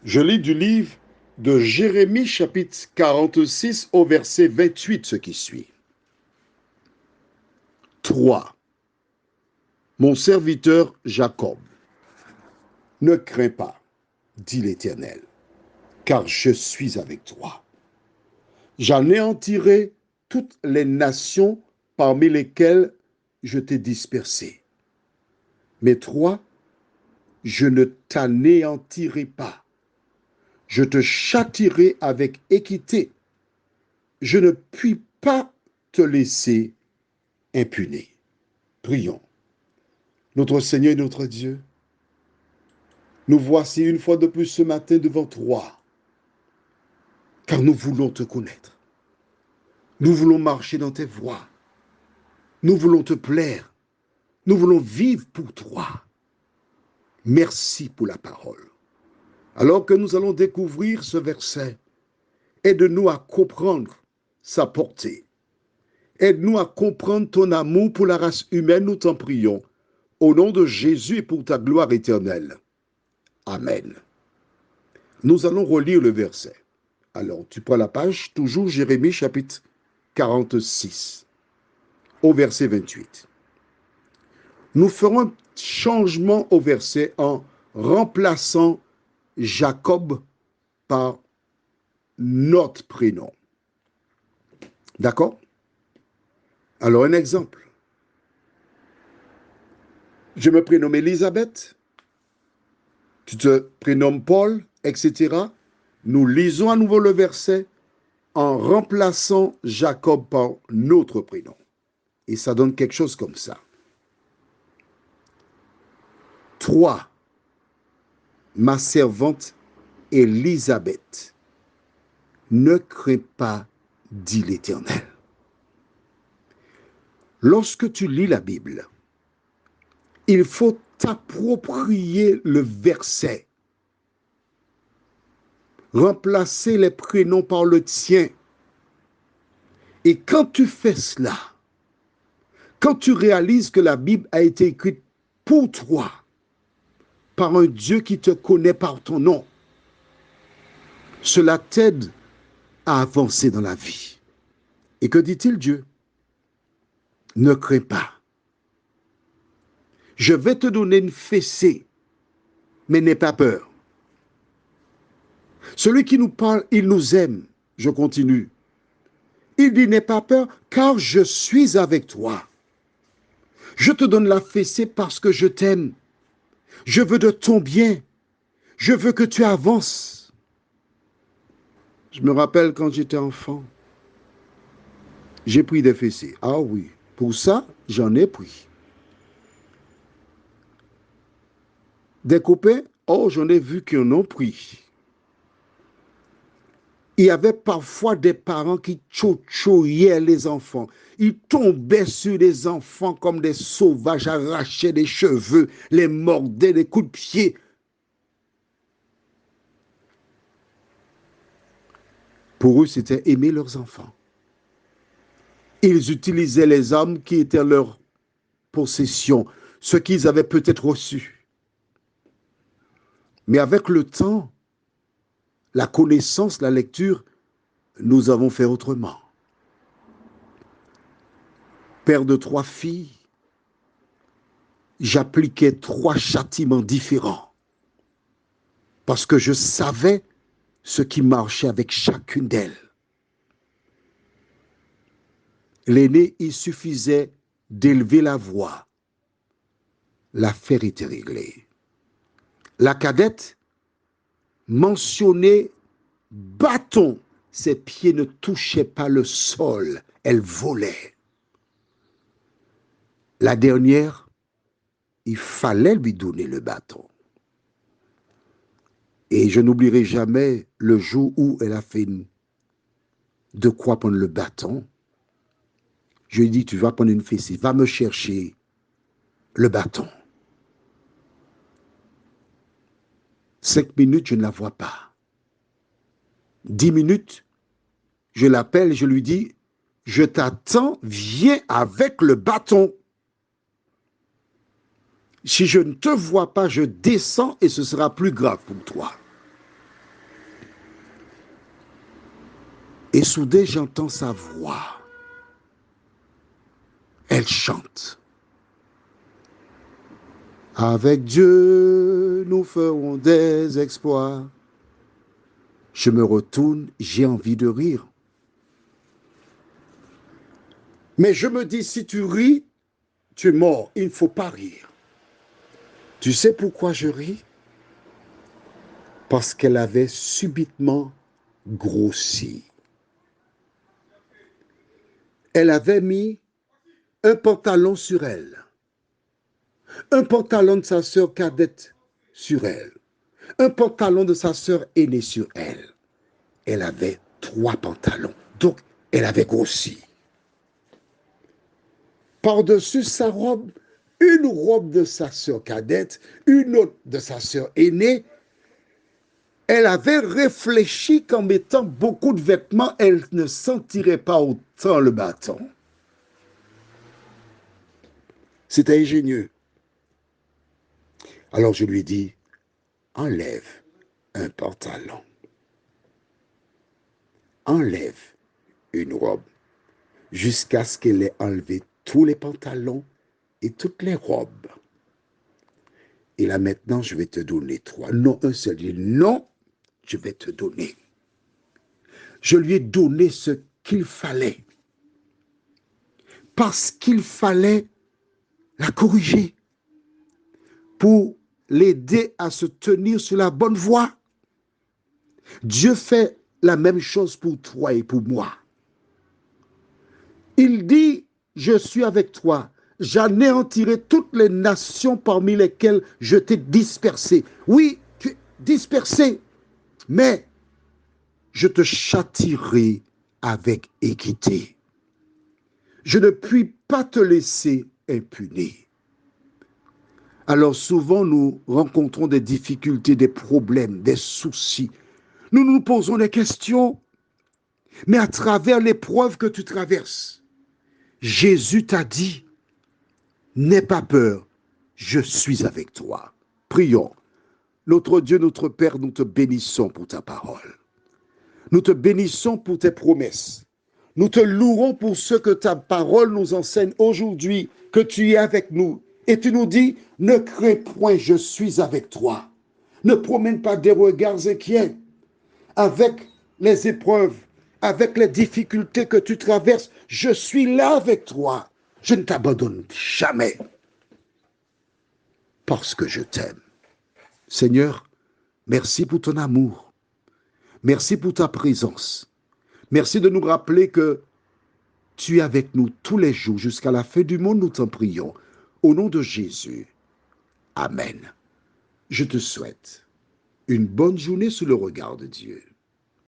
Je lis du livre de Jérémie chapitre 46 au verset 28 ce qui suit. 3. Mon serviteur Jacob, ne crains pas, dit l'Éternel, car je suis avec toi. J'anéantirai toutes les nations parmi lesquelles je t'ai dispersé. Mais toi, je ne t'anéantirai pas. Je te châtierai avec équité. Je ne puis pas te laisser impuné. Prions. Notre Seigneur et notre Dieu, nous voici une fois de plus ce matin devant toi, car nous voulons te connaître. Nous voulons marcher dans tes voies. Nous voulons te plaire. Nous voulons vivre pour toi. Merci pour la parole. Alors que nous allons découvrir ce verset, aide-nous à comprendre sa portée. Aide-nous à comprendre ton amour pour la race humaine, nous t'en prions. Au nom de Jésus et pour ta gloire éternelle. Amen. Nous allons relire le verset. Alors, tu prends la page, toujours Jérémie chapitre 46, au verset 28. Nous ferons un changement au verset en remplaçant Jacob par notre prénom. D'accord? Alors, un exemple. Je me prénomme Elisabeth, tu te prénommes Paul, etc. Nous lisons à nouveau le verset en remplaçant Jacob par notre prénom. Et ça donne quelque chose comme ça. 3. Ma servante Élisabeth. Ne crains pas, dit l'Éternel. Lorsque tu lis la Bible, il faut t'approprier le verset. Remplacer les prénoms par le tien. Et quand tu fais cela, quand tu réalises que la Bible a été écrite pour toi, par un Dieu qui te connaît par ton nom, cela t'aide à avancer dans la vie. Et que dit-il Dieu? Ne crains pas. Je vais te donner une fessée, mais n'aie pas peur. Celui qui nous parle, il nous aime. Je continue. Il dit, n'aie pas peur, car je suis avec toi. Je te donne la fessée parce que je t'aime. Je veux de ton bien. Je veux que tu avances. Je me rappelle quand j'étais enfant, j'ai pris des fessées. Ah oui, pour ça, j'en ai pris. Des copains, oh, j'en ai vu qui en ont pris. Il y avait parfois des parents qui tchotchoyaient les enfants. Ils tombaient sur les enfants comme des sauvages, arrachaient des cheveux, les mordaient des coups de pied. Pour eux, c'était aimer leurs enfants. Ils utilisaient les armes qui étaient leur possession, ce qu'ils avaient peut-être reçu. Mais avec le temps, la connaissance, la lecture, nous avons fait autrement. Père de 3 filles, j'appliquais 3 châtiments différents parce que je savais ce qui marchait avec chacune d'elles. L'aîné, il suffisait d'élever la voix. L'affaire était réglée. La cadette mentionnait bâton. Ses pieds ne touchaient pas le sol. Elle volait. La dernière, il fallait lui donner le bâton. Et je n'oublierai jamais le jour où elle a fait de quoi prendre le bâton. Je lui ai dit, tu vas prendre une fessée, va me chercher le bâton. 5 minutes, je ne la vois pas. 10 minutes, je l'appelle, je lui dis, je t'attends, viens avec le bâton. Si je ne te vois pas, je descends et ce sera plus grave pour toi. Et soudain, j'entends sa voix. Elle chante. Avec Dieu, nous ferons des exploits. Je me retourne, j'ai envie de rire. Mais je me dis, si tu ris, tu es mort. Il ne faut pas rire. Tu sais pourquoi je ris? Parce qu'elle avait subitement grossi. Elle avait mis un pantalon sur elle, un pantalon de sa sœur cadette sur elle, un pantalon de sa sœur aînée sur elle. Elle avait 3 pantalons. Donc, elle avait grossi. Par-dessus sa robe, une robe de sa sœur cadette, une autre de sa sœur aînée. Elle avait réfléchi qu'en mettant beaucoup de vêtements, elle ne sentirait pas autant le bâton. C'était ingénieux. Alors je lui dis, enlève un pantalon. Enlève une robe jusqu'à ce qu'elle ait enlevé tous les pantalons et toutes les robes. Et là maintenant, je vais te donner 3. Non, un seul. Il dit, non, je vais te donner. Je lui ai donné ce qu'il fallait. Parce qu'il fallait la corriger pour l'aider à se tenir sur la bonne voie. Dieu fait la même chose pour toi et pour moi. Il dit, je suis avec toi. J'anéantirai toutes les nations parmi lesquelles je t'ai dispersé. Oui, tu es dispersé, mais je te châtierai avec équité. Je ne puis pas te laisser impuni. Alors souvent, nous rencontrons des difficultés, des problèmes, des soucis. Nous nous posons des questions, mais à travers l'épreuve que tu traverses, Jésus t'a dit, n'aie pas peur, je suis avec toi. Prions. Notre Dieu, notre Père, nous te bénissons pour ta parole. Nous te bénissons pour tes promesses. Nous te louons pour ce que ta parole nous enseigne aujourd'hui, que tu es avec nous. Et tu nous dis, ne crains point, je suis avec toi. Ne promène pas des regards inquiets. Avec les épreuves, avec les difficultés que tu traverses, je suis là avec toi. Je ne t'abandonne jamais parce que je t'aime. Seigneur, merci pour ton amour. Merci pour ta présence. Merci de nous rappeler que tu es avec nous tous les jours jusqu'à la fin du monde, nous t'en prions. Au nom de Jésus. Amen. Je te souhaite une bonne journée sous le regard de Dieu.